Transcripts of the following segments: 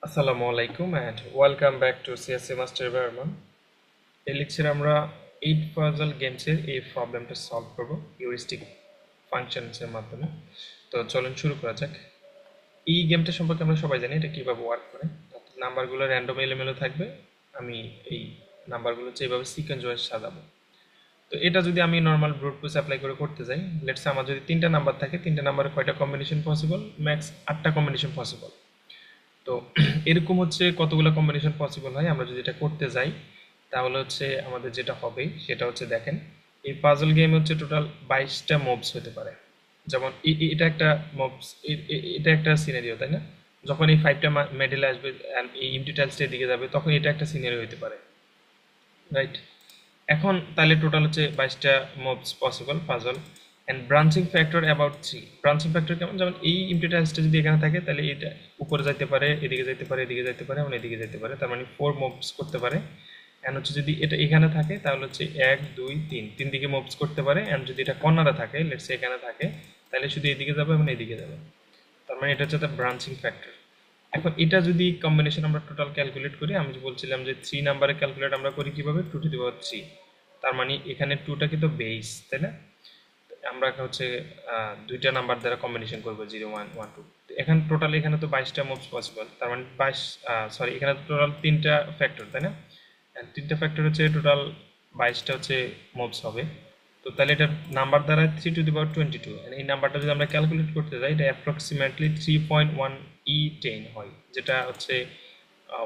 আসসালামু আলাইকুম and welcome back to CSC Master Berman. এই লেকচারে আমরা 8 puzzle games এর এই প্রবলেমটা সলভ করব হিউরিস্টিক ফাংশনস এর মাধ্যমে। তো চলুন শুরু করা যাক। এই গেমটা সম্পর্কে আমরা সবাই জানি এটা কিভাবে ওয়ার্ক করে। নাম্বারগুলো র্যান্ডম এলোমেলো থাকবে। আমি এই নাম্বারগুলো এইভাবে সিকোয়েন্স ওয়াইজ সাজাবো। তো এটা যদি আমি নরমাল ব্রুট ফোর্স অ্যাপ্লাই করে করতে যাই, লেটস সে আমার যদি তিনটা নাম্বার থাকে, তিনটা নাম্বারে কয়টা কম্বিনেশন পসিবল? ম্যাক্স 8টা কম্বিনেশন পসিবল। তো এরকম হচ্ছে কতগুলো কম্বিনেশন পসিবল হয় আমরা যদি এটা করতে যাই, তাহলে হচ্ছে আমাদের যেটা হবে সেটা হচ্ছে দেখেন, এই পাজল গেম হচ্ছে টোটাল 22টা মুভস হতে পারে। যেমন এটা একটা মুভস, এটা একটা সিনারিও, তাই না? যখন এই 5টা মেডেলে আসবে and এই এমটি টাইলসটার দিকে যাবে, তখন এটা একটা সিনারিও হতে পারে, রাইট? এখন তাহলে টোটাল হচ্ছে 22টা moves possible puzzle. And branching factor about 3। Branching factor কেমন? যেমন এই ইমপ্লিটেন্সটা যদি এখানে থাকে, তাহলে এটা উপরে যাইতে পারে, এদিকে যাইতে পারে, এদিকে যাইতে পারে, এবং এদিকে যেতে পারে, তার মানে 4 মুভস করতে পারে। এন্ড হচ্ছে যদি এটা এখানে থাকে, তাহলে হচ্ছে 1 2 3 তিন দিকে মুভস করতে পারে। এন্ড যদি এটা কর্নারে থাকে, লেটস সে এখানে থাকে, তাহলে শুধু এদিকে যাবে এবং এদিকে যাবে। তার মানে এটা হচ্ছে একটা ব্রাঞ্চিং ফ্যাক্টর। এখন এটা যদি কম্বিনেশন আমরা টোটাল ক্যালকুলেট করি, আমি যে বলছিলাম যে 3 নাম্বারে ক্যালকুলেট আমরা করি কিভাবে? 2 টু দি পাওয়ার 3। তার মানে এখানে 2টা কিন্তু বেস, তাই না? আমরা হচ্ছে দুইটা নাম্বার দ্বারা কম্বিনেশন করবো, 0 1 1 2। এখন টোটাল এখানে তো 22টা মুভস পসিবল, তার মানে 22, সরি, এখানে টোটাল 3টা ফ্যাক্টর, তাই না? তিনটা ফ্যাক্টর হচ্ছে টোটাল 22টা হচ্ছে মুভস হবে। তো তাহলে এটা নাম্বার দ্বারা 3 টু দি পাওয়ার 22। এই নাম্বারটা যদি আমরা ক্যালকুলেট করতে যাই, এটা অ্যাপ্রক্সিমেটলি 3.1 E10 হয়, যেটা হচ্ছে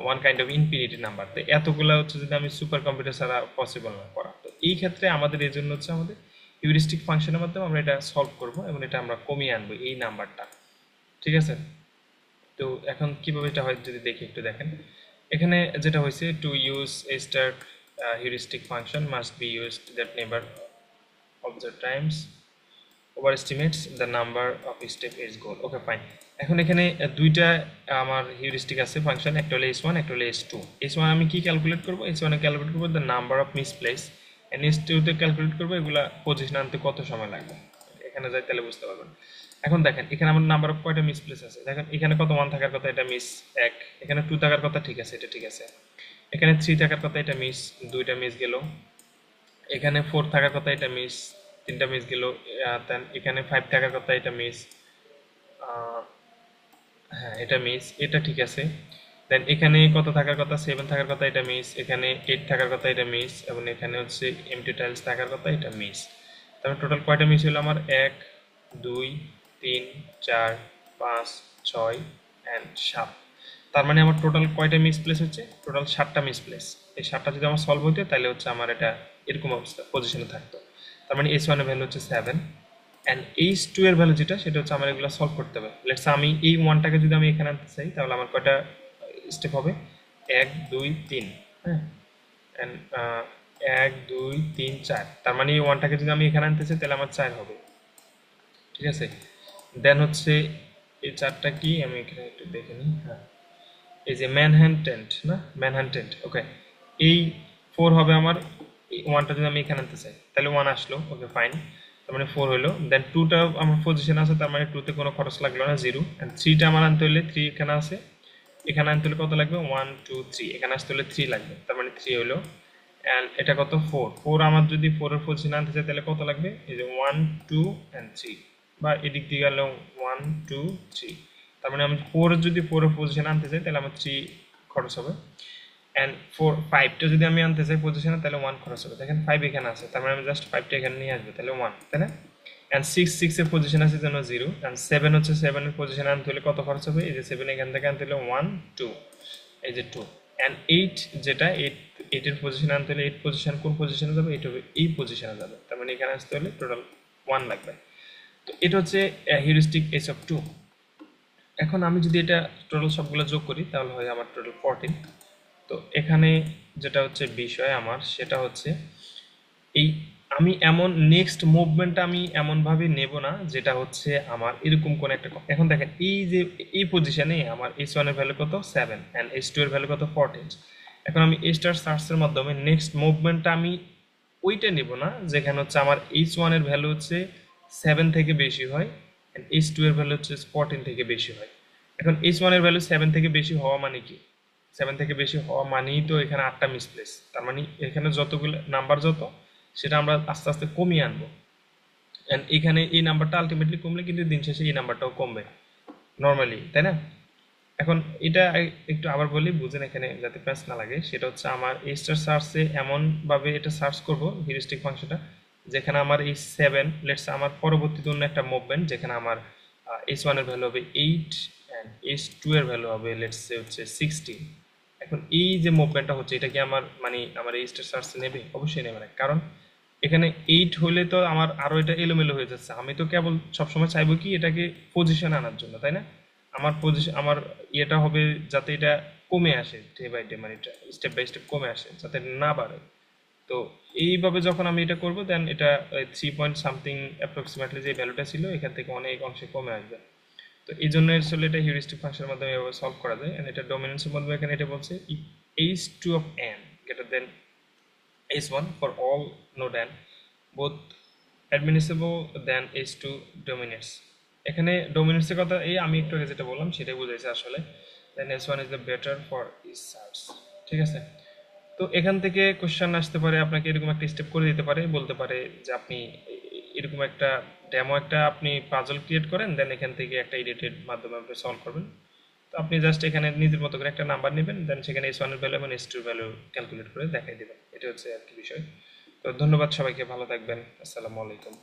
one kind of infinity number. তো এতগুলো হচ্ছে যদি আমি সুপার কম্পিউটার ছাড়া পসিবল না করা। তো এই ক্ষেত্রে আমাদের এই জন্য হচ্ছে আমাদের হিউরিস্টিক ফাংশনের মাধ্যমে আমরা এটা সলভ করব এবং এটা আমরা কমিয়ে আনবো এই নাম্বারটা, ঠিক আছে? তো এখন কিভাবে এটা হয় যদি দেখি, একটু দেখেন। এখানে যেটা হয়েছে, to use a star heuristic function must be used that never of the times overestimates the number of step is goal. Okay, fine. এখন এখানে দুইটা আমার হিউরিস্টিক আছে ফাংশন, একটা হলো s1, একটা হলো s2। s1 আমি কি ক্যালকুলেট করব? s1 এ ক্যালকুলেট করব the number of misplace, and s2 তে ক্যালকুলেট করব এগুলা পজিশন আনতে কত সময় লাগবে। এখানে যাই তাহলে বুঝতে পারবেন। এখন দেখেন এখানে আমার নাম্বার অফ কয়টা মিসপ্লেস আছে, দেখেন এখানে কত 1 থাকার কথা, এটা মিস 1। এখানে 2 থাকার কথা, ঠিক আছে, এটা ঠিক আছে। এখানে 3 থাকার কথা, এটা মিস, দুইটা মিস গেল। এখানে 4 থাকার কথা, এটা মিস, তিনটা মিস গেল। দেন এখানে 5 থাকার কথা, এটা মিস, হ্যাঁ এটা মিস, এটা ঠিক আছে। দেন এখানে কত থাকার কথা? 7 থাকার কথা, এটা মিস। এখানে 8 থাকার কথা, এটা মিস, এবং এখানে হচ্ছে এমটি টাইলস থাকার কথা, এটা মিস। তারপর টোটাল কয়টা মিস হলো আমার? 1 2 3 4 5 6 এন্ড 7। তার মানে আমার টোটাল কয়টা মিস প্লেস হচ্ছে? টোটাল 7টা মিস প্লেস। এই 7টা যদি আমার সলভ হইতো, তাহলে হচ্ছে আমার এটা এরকম অবস্থা পজিশনে থাকতো। তার মানে s1 এর ভ্যালু হচ্ছে 7, এন্ড h2 এর ভ্যালু যেটা, সেটা হচ্ছে আমার এগুলো সলভ করতে হবে। লেটস আমি এই 1টাকে যদি আমি এখানে আনতে চাই, তাহলে আমার কয়টা স্টেপ হবে? 1 2 3, হ্যাঁ, এন্ড 1 2 3 4। তার মানে এই 1টাকে যদি আমি এখানে আনতে চাই, তাহলে আমার 4 হবে, ঠিক আছে? দেন হচ্ছে এই 4টা কি, আমি এখানে একটু দেখে নিই। হ্যাঁ, এই যে ম্যানহান্টেন্ট, না ম্যানহান্টেন্ট, ওকে। এই 4 হবে আমার। এই 1টা যদি আমি এখানে আনতে চাই, তাহলে 1 আসলো, ওকে ফাইন। তার মানে 4 হলো। দেন 2টা আমার পজিশন আছে, তার মানে 2তে কোনো খরচ লাগলো না, 0। এন্ড 3টা আমার আনতে হলে 3 এখানে আছে, এখানে আনতে হলে কত লাগবে? 1 2 3, এখানে আসতে হলে 3 লাগবে, তার মানে 3 হলো। এন্ড এটা কত? 4। 4 আমার যদি 4 এর পজিশন আনতে চাই, তাহলে কত লাগবে? এই যে 1 2 এন্ড 3, বা এদিক দিয়ে গেল 1 2 3। তার মানে আমি 4 যদি 4 এর পজিশন আনতে চাই, তাহলে আমার 3 খরচ হবে। এন্ড 4 5টা যদি আমি আনতে চাই পজিশনে, তাহলে 1 খরচ হবে। দেখেন 5 এখানে আছে, তার মানে আমি জাস্ট 5টা এখানে নিয়ে আসবো, তাহলে 1, তাই না? এন্ড 6 এর পজিশন আছে জন্য 0। এন্ড 7 হচ্ছে 7 এর পজিশন আনতে হলে কত খরচ হবে? এই যে 7 এখান থেকে আনতে হলে 1 2, এই যে 2। এন্ড 8, যেটা 8 এর পজিশন আনতে হলে 8 পজিশন কোন পজিশনে যাবে? এটা হবে এই পজিশনে যাবে, তার মানে এখানে আসতে হলে টোটাল 1 লাগবে। তো এটা হচ্ছে হিউরিস্টিক s2। এখন আমি যদি এটা টোটাল সবগুলো যোগ করি, তাহলে হয় আমার টোটাল 14। তো এখানে যেটা হচ্ছে বিষয় আমার, সেটা হচ্ছে এই আমি এমন নেক্সট মুভমেন্টটা আমি এমনভাবে নেব না যেটা হচ্ছে আমার এরকম কোন একটা। এখন দেখেন এই যে এই পজিশনে আমার s1 এর ভ্যালু কত? 7, এন্ড s2 এর ভ্যালু কত? 14। এখন আমি স্টার সার্চের মাধ্যমে নেক্সট মুভমেন্টটা আমি ওইটা নেব না যেখানে হচ্ছে আমার h1 এর ভ্যালু হচ্ছে 7 থেকে বেশি হয়, এন্ড h2 এর ভ্যালু হচ্ছে 14 থেকে বেশি হয়। এখন h1 এর ভ্যালু 7 থেকে বেশি হওয়া মানে কি? 7 থেকে বেশি হওয়া মানেই তো এখানে 8টা মিসপ্লেস, তার মানে এখানে যতগুলো নাম্বার যত সেটা আমরা আস্তে আস্তে কমিয়ে আনবো। এন্ড এখানে এই নাম্বারটা আলটিমেটলি কমলে কিন্তু দিন শেষে এই নাম্বারটাও কমবে নর্মালি, তাই না? এখন এটা একটু আবার বলি, বুঝেন এখানে যাতে প্যাচ না লাগে। সেটা হচ্ছে আমার এই স্টার সার্চে এমনভাবে এটা সার্চ করব হিউরিস্টিক ফাংশনটা, যেখানে আমার এই 7, লেটস আমার পরবর্তীতে অন্য একটা মুভমেন্ট যেখানে আমার h1 এর ভ্যালু হবে 8 অ্যান্ড h2 এর ভ্যালু হবে লেটস সে হচ্ছে 16। এখন এই যে মুভমেন্টটা হচ্ছে এটা কি আমার মানে আমার এই স্টার সার্চে নেবে? অবশ্যই নেবে না, কারণ এখানে 8 হলে তো আমার আরো এটা এলোমেলো হয়ে যাচ্ছে। আমি তো কেবল সবসময় চাইবো কি এটাকে পজিশন আনার জন্য, তাই না? আমার পজিশন আমার ইয়েটা হবে যাতে এটা কমে আসে ডে বাই ডে, মানে এটা স্টেপ বাই স্টেপ কমে আসে যাতে না বাড়ে। তো এইভাবে যখন আমি এটা করবো দেন এটা 3 পয়েন্ট সামথিং অ্যাপ্রক্সিমেটলি যে ভ্যালুটা ছিল এখান থেকে অনেক অংশে কমে আসবে। তো এই জন্য আসলে এটা হিউরিস্টিক ফাংশনের মাধ্যমে এভাবে সলভ করা যায়। এন্ড এটা ডমিনেন্সের মাধ্যমে এখানে এটা বলছে h2 of n greater than h1 for all node n both admissible than h2 dominates। এখানে ডমিনেন্সের কথা এই আমি একটু আগে যেটা বললাম সেটাই বুঝাইছে আসলে, দেন h1 is the better for each search। ঠিক আছে? তো এখান থেকে কোশ্চেন আসতে পারে, আপনাকে এরকম একটা স্টেপ করে দিতে পারে, বলতে পারে যে আপনি এরকম একটা ডেমো একটা আপনি পাজল ক্রিয়েট করেন, দেন এখান থেকে একটা এডিটেড মাধ্যমে আপনি সলভ করবেন। তো আপনি জাস্ট এখানে নিজের মতো করে একটা নাম্বার নেবেন, দেন সেখানে h1 এর ভ্যালু এবং h2 এর ভ্যালু ক্যালকুলেট করে দেখাই দিবেন। এটা হচ্ছে আর কি বিষয়। তো ধন্যবাদ সবাইকে, ভালো থাকবেন, আসসালামু আলাইকুম।